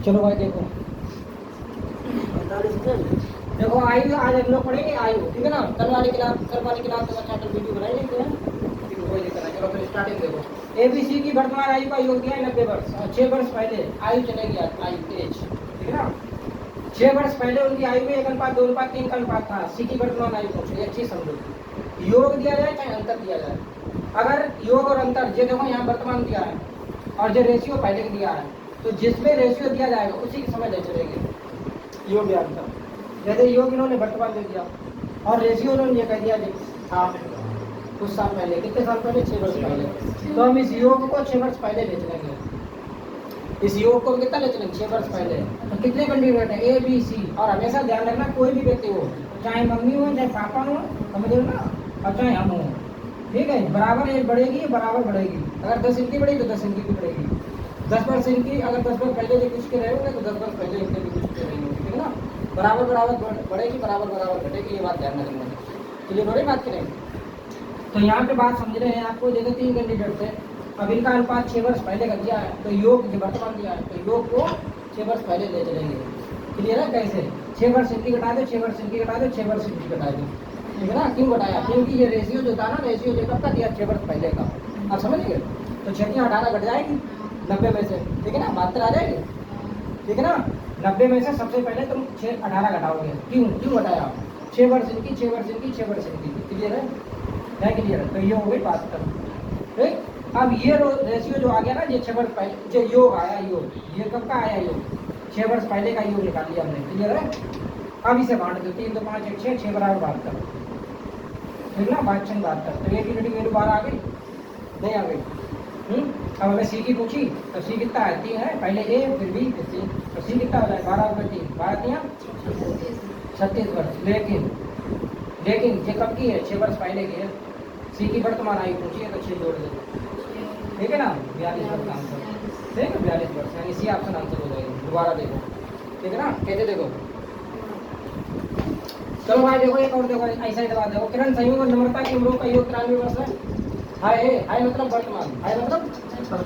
चलो भाई देखो देखो आयु आज हम लोग पढ़ेंगे आयु, ठीक है ना। कल वाली क्लास में चैप्टर वीडियो बनाई नहीं थे, ठीक है, कोई दिक्कत नहीं। चलो फिर स्टार्टिंग देखो। एबीसी की वर्तमान आयु का योग दिया है 90 वर्ष। 6 वर्ष पहले आयु चलेगी, आयु एज, ठीक है ना। 6 वर्ष पहले उनकी आयु में 1:2:3 का अनुपात था। सी की वर्तमान आयु पूछो, अच्छी समझो। योग दिया जाए चाहे अंतर दिया जाए, अगर योग और अंतर, ये देखो यहाँ वर्तमान दिया है और जो रेशियो पहले दिया है, तो जिसमें रेशियो दिया जाएगा उसी की समझ ले चलेगी योग या अंतर। जैसे योग इन्होंने वर्तमान दे दिया और रेशियो इन्होंने ये कह दिया था कुछ साल पहले, कितने साल पहले, 6 वर्ष पहले। तो हम इस योग को 6 वर्ष पहले ले चलेंगे, इस योग को कितना ले चलेंगे, 6 वर्ष पहले। तो कितने कंट्रीब्यूट है, ए बी सी। और हमेशा ध्यान रखना कोई भी व्यक्ति हो, चाहे मम्मी हो चाहे पापा हो, समझ लो ना, और चाहे हम हो, ठीक है, बराबर एज बढ़ेगी, बराबर बढ़ेगी। अगर 10 इनकी बढ़ेगी तो 10 इनकी भी बढ़ेगी। 10 वर्ष इनकी, अगर 10 वर्ष पहले जो कुछ के रहे होंगे तो 10 वर्ष पहले इनके भी कुछ के रहेंगे, ठीक है ना। बराबर बराबर बढ़ेगी, बराबर बराबर घटेगी, ये बात ध्यान रखना। क्लियर हो रही बात करेंगे। तो यहाँ पे बात समझ रहे हैं आपको। जैसे 3 कैंडिडेट थे, अब इनका अनुपात 6 वर्ष पहले का दिया है, तो योग वर्तमान दिया है, तो योग को 6 वर्ष पहले ले चलेंगे। क्लियर है कैसे, 6 वर्ष इनकी घटा दो, 6 वर्ष इनकी घटा दो, 6 वर्ष इनकी घटा दो, ठीक है ना। क्यों घटाया, क्योंकि ये रेशियो जो था ना, रेशियो जो कब का दिया, 6 वर्ष पहले का। आप समझ गए। तो 6 की 18 घट जाएगी 90 में से, ठीक है ना, 72 आ जाएगी, ठीक है ना। 90 में से सबसे पहले तुम 18 घटाओगे। क्यों घटाया, 6 वर्ष इनकी, 6 वर्ष इनकी, 6 वर्ष इनकी। क्लियर है, क्लियर है। तो ये हो गई बात खत्म, ठीक। अब ये रेशियो जो आ गया ना, ये 6 वर्ष पहले जो योग आया, योग ये कब का आया, योग 6 वर्ष पहले का योग निकाल लिया हमने। क्लियर है। अब इसे बांट दो, 3 2 5 1 6, 6 बराबर बात करो, ठीक ना, 5 बात कर। तो एक यूनिट वैल्यू 12 आ गई, नहीं आ गई। अब हमें सी की पूछी, तो सी कितना है, 3 है, पहले ए फिर बी फिर सी, तो सी कितना हो जाए, 12/3, 12 36 वर्ष। लेकिन ये कब की है, 6 वर्ष पहले की है। सी की वर्तमान आयु पूछी है, तो 6 जोड़ दे, ठीक है ना, 42 वर्ष आंसर, ठीक है, 42 वर्ष, यानी सी ऑप्शन आंसर हो जाएगा। दोबारा देखो, ठीक है ना, कैसे देखो। चलो भाई देखो, एक और देखो, ऐसा ही दबा देखो। किरण संयोग और नम्रता की उम्रों का योग 93 वर्ष है। हाय मतलब वर्तमान, हाय मतलब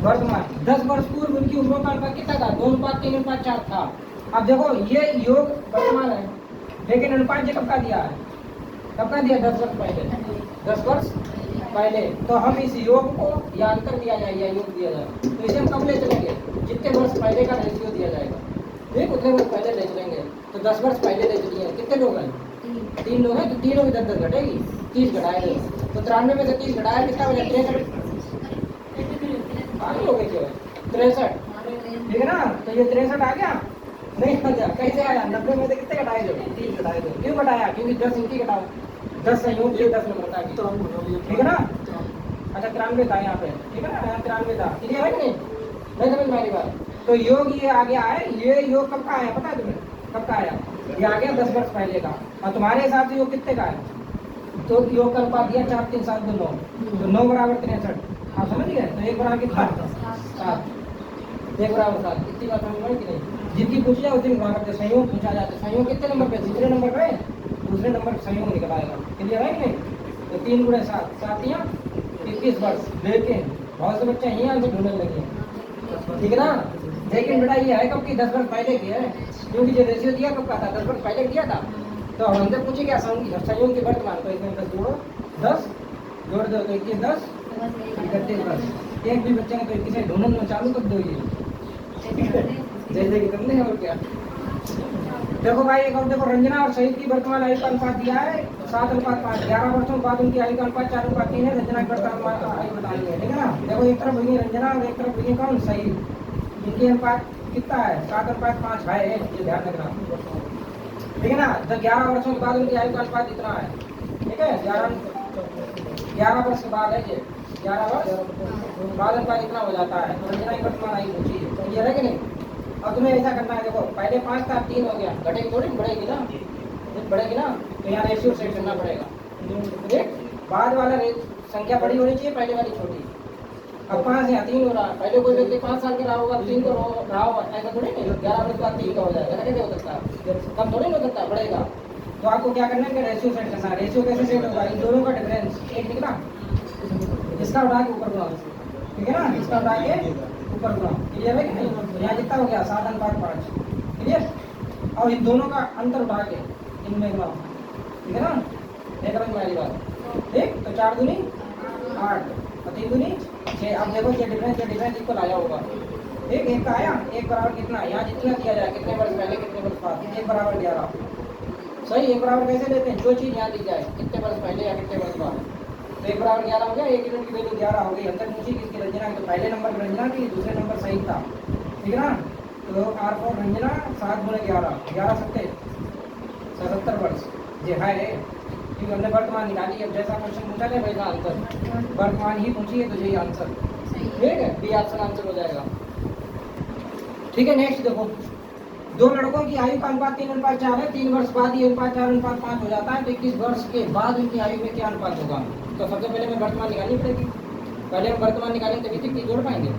वर्तमान। 10 वर्ष पूर्व उनकी उम्रों का अनुपात कितना था, 2:3:4 था। अब देखो ये योग वर्तमान है, लेकिन अनुपात कब का दिया है, कब का दिया, 10 वर्ष पहले, 10 वर्ष पहले। तो हम इस योग को या अंतर दिया जाए या योग दिया जाए, तो इसे हम कब ले चलेंगे, जितने वर्ष पहले का रेशियो दिया जाएगा, ठीक, उतने वर्ष पहले ले चलेंगे। तो 10 वर्ष पहले ले चलिए। कितने लोग हैं, 3 लोग हैं, तो तीनों की 10 घटेगी, 30 घटाएंगे। तो 93 में से 30 घटाया कितना बचा, 63 हो गए, 63, ठीक है ना। तो ये 63 आ गया, नहीं बचा, कैसे आया, 90 में से कितने घटाए दो, 30 घटाए दो। क्यों घटाया, क्योंकि 10 इनकी घटाओ, 10 संयोग ये 10 नंबर की, ठीक है ना। अच्छा 93 था यहाँ पे, ठीक है ना, यहाँ 93 था। क्लियर है कि नहीं समझ में आ रही बात। तो योग ये आ गया है, ये योग कब का आया पता है तुम्हें, कब का आया, ये आ गया 10 वर्ष पहले का। और तुम्हारे हिसाब से योग कितने का है, तो योग का अनुपात दिया 4 3 7 2 9, तो 9 बराबर 63। आप समझ गए। तो 1 बराबर कितना, 7, 1 बराबर 7। इतनी बात समझ में कि नहीं, जितनी पूछ जाए उतनी बराबर थे। संयोग पूछा जाता है, संयोग कितने नंबर पे, दूसरे नंबर पे, दूसरे नंबर संयोग निकल आएगा। क्लियर है कि नहीं। तो 3 × 7, 7 या 21 वर्ष। लेकिन बहुत से बच्चे यहीं आंसर ढूंढने लगे, ठीक है ना। लेकिन बेटा ये है कब की, 10 वर्ष पहले की है, क्योंकि जो रेशियो दिया कब का था, 10 वर्ष पहले दिया था। तो हमसे पूछे क्या, संयोग की वर्तमान, तो इसमें 10 जोड़ो, 10 जोड़ दो, तो 21 10 31 वर्ष। एक भी बच्चे ने तो 21 ढूंढना चालू कर दो, ये जैसे कि तुमने, और क्या। देखो भाई एक और देखो, रंजना और शहीद की वर्तमान आयु का अनुपात दिया है 7:5। 11 वर्षों बाद उनकी आयु का अनुपात 4:3 है। रंजना की वर्तमान आयु बतानी है, ठीक है ना। देखो एक तरफ हुई रंजना और एक तरफ हुई कौन, शहीद। इनकी अनुपात कितना है, 7:5 है, ये ध्यान रखना, ठीक है ना। तो 11 वर्षों के बाद उनकी आयु का अनुपात इतना है, ठीक है, 11 वर्ष के बाद है ये, 11 वर्ष बाद अनुपात इतना हो जाता है। तो रंजना की वर्तमान आयु पूछी है, तो ये है कि नहीं। अब तुम्हें ऐसा करना है, देखो पहले 5 था, 3 हो गया, घटेगी थोड़ी, बढ़ेगी ना, बढ़ेगी ना। तो यहाँ रेशियो सेट करना पड़ेगा, ठीक। बाद वाला संख्या बड़ी होनी चाहिए, पहले वाली छोटी। अब 5 या 3 हो रहा है, पहले कोई व्यक्ति 5 साल का रहा होगा, 3 को रहा होगा, ऐसा थोड़ी नहीं। 11 वर्ष बाद 3 का हो जाएगा, कैसे हो सकता है, कम थोड़ी हो सकता, बढ़ेगा। तो आपको क्या करना है कि रेशियो सेट करना है। रेशियो कैसे सेट होगा, इन दोनों का डिफरेंस 1 निकला, इसका उठा के ऊपर बुलाओ, ठीक है ना, इसका उठा के ऊपर गुणा, क्लियर है कि नहीं? तो यहाँ कितना हो गया 7:5, क्लियर। और इन दोनों का अंतर उठा के इनमें गुणा, ठीक है ना? देख रहे तुम्हारी बात, ठीक। तो 4 दूनी 8 और 3 दूनी 6। अब देखो ये डिफरेंस इक्वल आया होगा, ठीक। एक का आया, एक बराबर कितना, यहाँ जितना दिया जाए, कितने वर्ष पहले कितने वर्ष बाद, 1 बराबर 11, सही। 1 बराबर कैसे लेते हैं, जो चीज़ यहाँ दी जाए कितने वर्ष पहले या कितने वर्ष बाद। तो 1 बराबर 11 हो गया, 1 यूनिट की वैल्यू 11 हो गई। अंदर पूछी किसकी, रंजना की, तो पहले नंबर रंजना की, दूसरे नंबर सही था, ठीक है ना? तो R4 रंजना 7 × 11, 11 सत्ते 77 वर्ष जी है, क्योंकि हमने वर्तमान निकाली। अब जैसा क्वेश्चन पूछा जाए वैसा आंसर, वर्तमान ही पूछिए तो यही आंसर, ठीक है। बी ऑप्शन आंसर हो जाएगा, ठीक है। नेक्स्ट देखो, 2 लड़कों की आयु का अनुपात 3:4 है। 3 वर्ष बाद ये अनुपात 4:5 हो जाता है। तो 21 वर्ष के बाद उनकी आयु में क्या अनुपात होगा? तो सबसे पहले हमें वर्तमान निकालनी पड़ेगी। पहले हम वर्तमान निकालेंगे तभी 21 जोड़ पाएंगे,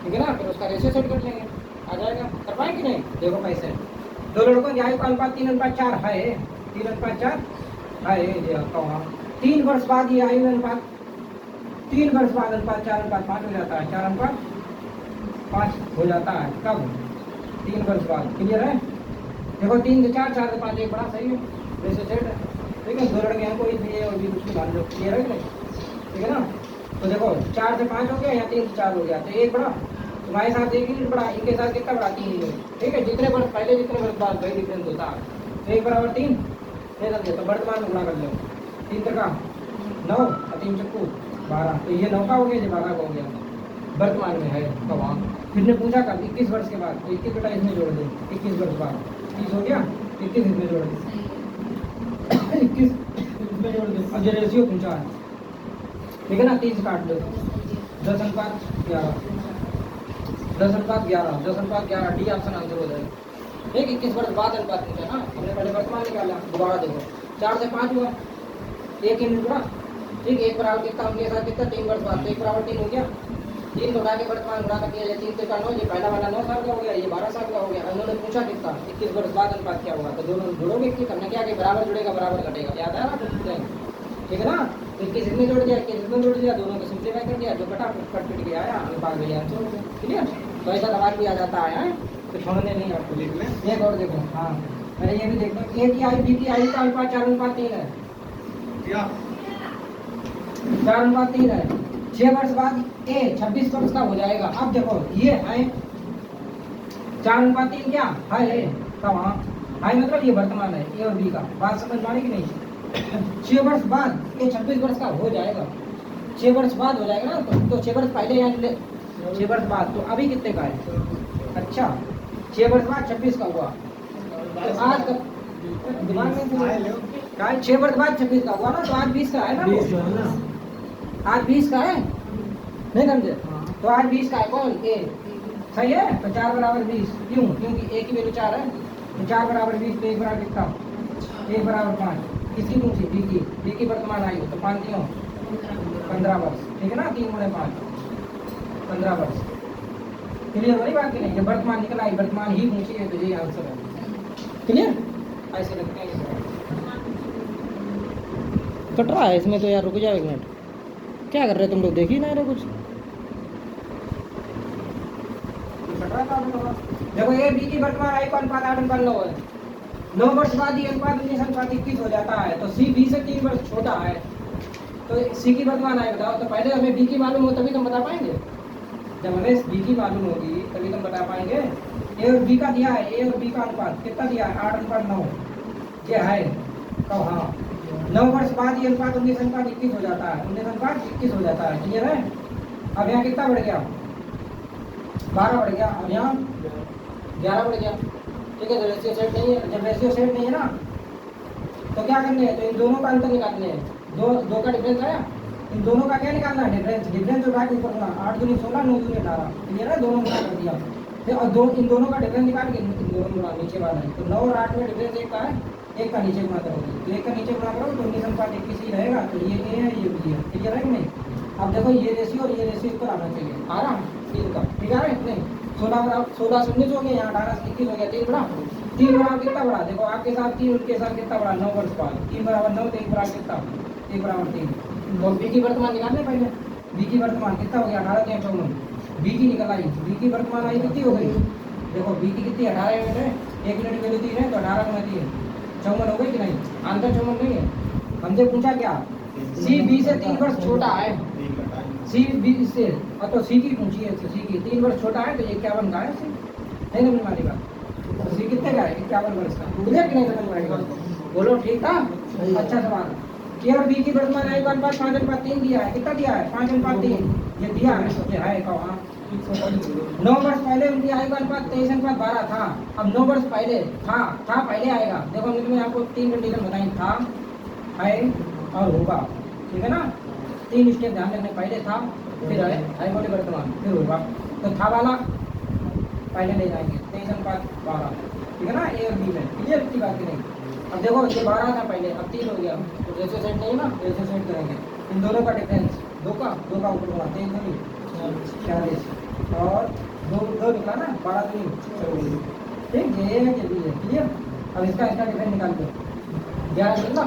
ठीक है ना? फिर उसका रेशियो सेट कर लेंगे, आ जाएगा। कर पाएंगे नहीं? देखो कैसे, 2 लड़कों की आयु का अनुपात 3:4 है, 3:4 है ये आपका वहाँ। 3 वर्ष बाद ये आयु अनुपात, 3 वर्ष बाद अनुपात 4:5 हो जाता है, 4:5 हो जाता है। कब? 3 वर्ष बाद, क्लियर है? देखो 3 से 4, 4 से 5, एक बड़ा सही है, रेशियो सेट है, ठीक है। 2 लड़के हैं, कोई भी और भी कुछ मान लो, क्लियर है कि नहीं? ठीक है ना? तो देखो 4 से 5 हो गया या 3 से 4 हो गया, तो एक बड़ा, तुम्हारे साथ 1 यूनिट बड़ा, इनके साथ कितना बड़ा, 3 यूनिट, ठीक है। जितने वर्ष पहले जितने वर्ष बाद वही डिफरेंस होता है। तो 1 बराबर 3 दे सकते, तो वर्तमान में गुणा कर लो, 3 का 9 और 3 चक्कू 12, तो ये 9 का हो गया, ये 12 का हो गया, वर्तमान में है। तो वहाँ फिर ने पूछा कब, 21 वर्ष के बाद, तो 21 बेटा इसमें जोड़ दे, 21 वर्ष बाद 30 हो गया, 21 इसमें जोड़ दे, 21 इसमें जोड़ दे। अब जो रेशियो पूछा है, ठीक है ना, 30 काट दो, 10:11, 10:11, 10:11, डी ऑप्शन आंसर हो जाएगा, ठीक। 21 वर्ष बाद अनुपात पूछा ना, हमने पहले वर्तमान निकाला, दोबारा देखो 4 से 5 हुआ, 1 यूनिट बड़ा, ठीक। 1 बराबर कितना, उनके साथ कितना, 3 वर्ष बाद, तो 1 बराबर 3 हो गया। 3 उठा के वर्तमान गुणा कर दिया, 3 से 9, ये पहला वाला 9 साल का हो गया, ये 12 साल का हो गया। उन्होंने पूछा कितना, 21 वर्ष बाद अनुपात क्या होगा, तो दोनों जोड़ोगे, कि हमने क्या कि बराबर जुड़ेगा बराबर घटेगा, याद है ना? ठीक है ना? 21 इसमें जोड़ दिया, 21 इसमें जोड़ दिया, दोनों को सिंप्लीफाई कर दिया, जो कटा कट पिट के आया अनुपात वही आंसर हो गया, क्लियर? तो ऐसा सवाल भी आ जाता है, तो छोड़ने नहीं आपको। देख लें एक और देखो, हाँ मैंने ये भी देखो, ए की आयु बी की आयु का अनुपात 4:3 है, क्या 4:3 है। 6 वर्ष बाद ए 26 वर्ष का हो जाएगा। अब देखो ये है 4:3 क्या है, का वहाँ है, मतलब ये वर्तमान है ए और बी का, बात समझ पानी कि नहीं? 6 वर्ष बाद ये 26 वर्ष का हो जाएगा, 6 वर्ष बाद हो जाएगा ना, तो 6 वर्ष पहले यहाँ 6 वर्ष बाद, तो अभी कितने का है? अच्छा 6 वर्ष बाद 26 का हुआ, तो आज का दिमाग में 6 वर्ष बाद 26 का हुआ ना, तो आज 20 का है ना, आज 20 का है, नहीं समझे? तो आज 20 का है, कौन? ए, सही है। तो 4 बराबर 20, क्यों? क्योंकि ए की वैल्यू 4 है, तो 4 बराबर 20, तो 1 बराबर कितना, 1 बराबर 5। किसकी पूछी? बी की वर्तमान आयु, तो 5 क्यों 15 वर्ष, ठीक है ना, 3 × 5 15 वर्ष, क्लियर हो रही बात की नहीं? ये वर्तमान निकला है, वर्तमान ही पूछी है, तो यही आंसर है, क्लियर? ऐसे लगते हैं कट रहा है इसमें, तो यार रुक जाओ 1 मिनट, क्या कर रहे तुम लोग, देख ही नहीं रहे कुछ। देखो ए बी की वर्तमान आयु का अनुपात 8:9 है, 9 वर्ष बाद ये अनुपात 19:21 हो जाता है, तो सी बी से 3 वर्ष छोटा है, तो सी की वर्तमान आयु बताओ। तो पहले हमें बी की मालूम हो तभी तुम बता पाएंगे, जब हमें बी की मालूम होगी तभी तुम बता पाएंगे। ए और बी का दिया है, ए और बी का अनुपात कितना दिया है, 8:9 ये है। तो हाँ 9 वर्ष बाद ये अनुपात 19:21 हो जाता है, 19:21 हो जाता है, क्लियर है? अब यहाँ कितना बढ़ गया, 12 बढ़ गया, और यहाँ 11 बढ़ गया, ठीक है। तो रेशियो सेट नहीं है, जब रेशियो सेट नहीं है ना, तो क्या करने हैं, तो इन दोनों का अंतर निकालने हैं, दो का डिफरेंस आया, इन दोनों का क्या निकालना है, डिफरेंस उठा के ऊपर गुणा, 8 दूनी 16, 9 दूनी 18, क्लियर है? दोनों गुणा कर दिया, फिर और इन दोनों का डिफरेंस निकाल के इन दोनों गुणा नीचे वाला है, तो 9 और 8 में डिफरेंस एक का है, एक का नीचे गुणा करोगे, तो एक का नीचे गुणा करोगे तो 19:21 ही रहेगा, तो ये ए है, ये बी है, क्लियर है कि नहीं? अब देखो ये रेशियो और ये रेशियो इक्वल आना चाहिए, आ रहा 3 का, ठीक है? नहीं 16 से 19 हो गया, यहाँ 18 से 21 हो गया, 3 बड़ा, 3 बराबर कितना बड़ा, देखो आपके साथ 3, उनके साथ कितना बड़ा, 9 वर्ष बाद, 3 बराबर 9, तो 1 बराबर कितना, 1 बराबर 3। तो बी की वर्तमान निकालने पहले, बी की वर्तमान कितना हो गया, 18 × 54, बी की निकल आई, बी की वर्तमान आयु कितनी हो गई? देखो बी की कितनी 18 यूनिट है, 1 यूनिट की वैल्यू 3 है तो 18 गुना 3 54 हो गई कि नहीं? आंसर 54 नहीं है। हमसे पूछा क्या? सी बी से 3 वर्ष छोटा है, सी बी से तो सी की पूछी है, तो सी की 3 वर्ष छोटा है तो ये 51 का है सी, नहीं समझ में आएगा? तो सी कितने का है? 51 वर्ष का। क्लियर कि नहीं समझ में आएगा? बोलो ठीक था? अच्छा सवाल। केवल बी की वर्तमान आयु का अनुपात 5:3 दिया है, कितना दिया है? 5:3 ये दिया है, तो ये है कहाँ? 9 वर्ष पहले उनकी आयु का अनुपात 23:12 था। अब 9 वर्ष पहले था पहले आएगा। देखो हमने तुम्हें आपको 3 कंडीशन बताई, था, है और होगा, ठीक है ना? 3 स्टेप ध्यान रखने, पहले था, फिर है बोले वर्तमान, फिर होगा। तो था वाला पहले ले जाएंगे 23:12, ठीक है ना? ए और बी में क्लियर की बात नहीं। अब देखो ये 12 था पहले, अब 3 हो गया, तो रेशो सेट नहीं ना, रेशो सेट करेंगे इन दोनों का डिफरेंस, दो का ऊपर होगा 3 नहीं 46 और 2 निकला ना, 12 तो नहीं, ठीक है ये जल्दी है क्लियर। अब इसका डिफरेंस निकाल दो, 11 निकला,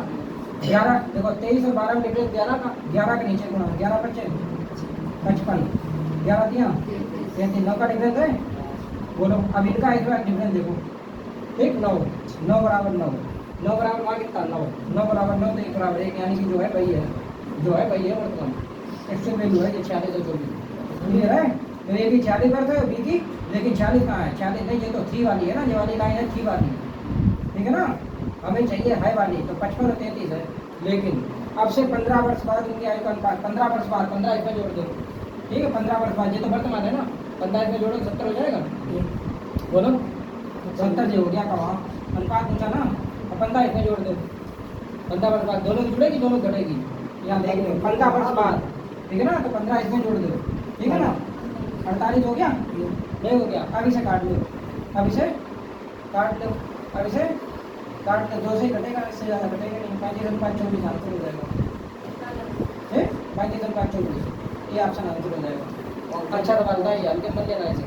11 देखो 23 और 12 में डिफरेंस 11 का, 11 के नीचे गुणा 11 25 55 11 दिया 33 9 का डिफरेंस है। बोलो अब इनका इस बार डिफरेंस देखो, ठीक 9 बराबर 9 बराबर वहाँ कितना 9 बराबर 9 तो 1 बराबर 1, यानी कि जो है वही है वर्तमान एक्चुअल वैल्यू है ये 46 और 24, क्लियर है? तो ये भी 40 वर्ष है बी की, लेकिन 40 कहाँ है? 40 नहीं, ये तो 3 वाली है ना, ये वाली लाइन है 3 वाली, ठीक है ना? हमें चाहिए है वाली, तो 55 और 33 है। लेकिन अब से 15 वर्ष बाद उनकी आयु का अनुपात, 15 वर्ष बाद 15 इसमें जोड़ दो, ठीक है? 15 वर्ष बाद ये तो वर्तमान है ना, 15 इसमें जोड़ो 70 हो जाएगा। बोलो 70 जो हो गया का वहाँ अनुपात पूछा ना, अब 15 इसमें जोड़ दो, 15 वर्ष बाद दोनों जुड़ेगी दोनों घटेगी, यहाँ देख लो 15 वर्ष बाद, ठीक है ना? तो 15 इसमें जोड़ दो, ठीक है ना? 48 हो गया, नहीं हो गया? अब इसे काट लो, अब इसे काट लो, अब इसे काट लो, 2 से घटेगा, इससे ज़्यादा घटेगा नहीं। 35:24 आंसर हो जाएगा, 35:24 ये ऑप्शन आंसर हो जाएगा। अच्छा सवाल था ये, हल्के मत लेना इसे।